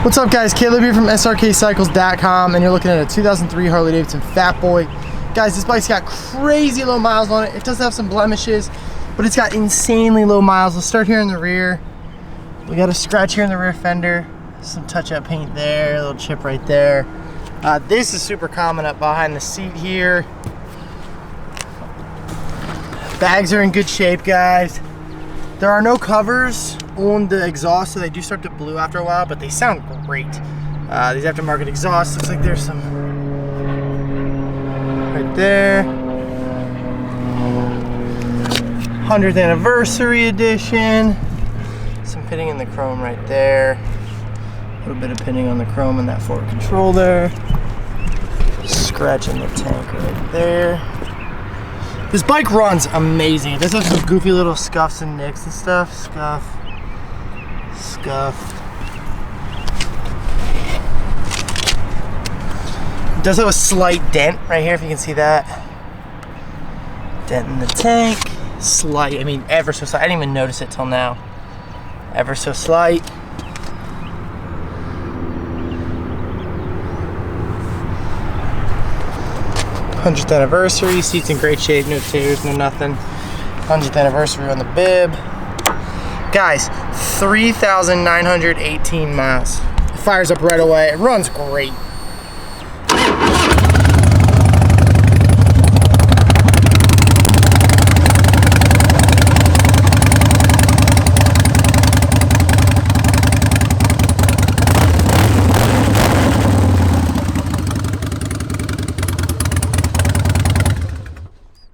What's up guys, Caleb here from Srkcycles.com, and you're looking at a 2003 Harley Davidson Fat Boy. Guys, this bike's got crazy low miles on it. It does have some blemishes, but it's got insanely low miles. Let's start here in the rear. We got a scratch here in the rear fender, some touch-up paint there, a little chip right there. This is super common up behind the seat here. Bags are in good shape, guys. There are no covers on the exhaust, so they do start to blue after a while, but they sound great. These aftermarket exhausts, looks like there's some right there. 100th anniversary edition. Some pitting in the chrome right there. A little bit of pitting on the chrome in that forward control there. Scratch in the tank right there. This bike runs amazing. It does have some goofy little scuffs and nicks and stuff. Scuff. It does have a slight dent right here, if you can see that. Dent in the tank. Slight, I mean ever so slight. I didn't even notice it till now. Ever so slight. '100th anniversary, seats in great shape, no tears, no nothing. 100th anniversary on the bib. Guys, 3,918 miles. It fires up right away. It runs great.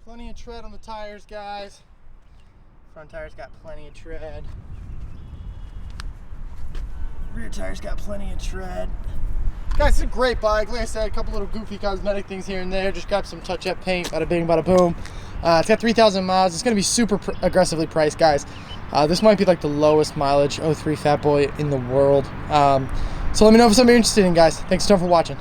Plenty of tread on the tires, guys. Front tires got plenty of tread. Rear tires got plenty of tread. Guys, it's a great bike. Like I said, a couple little goofy cosmetic things here and there. Just got some touch-up paint, bada bing, bada boom. It's got 3,000 miles. It's going to be super aggressively priced, guys. This might be like the lowest mileage 03 Fat Boy in the world. So let me know if it's something you're interested in, guys. Thanks so much for watching.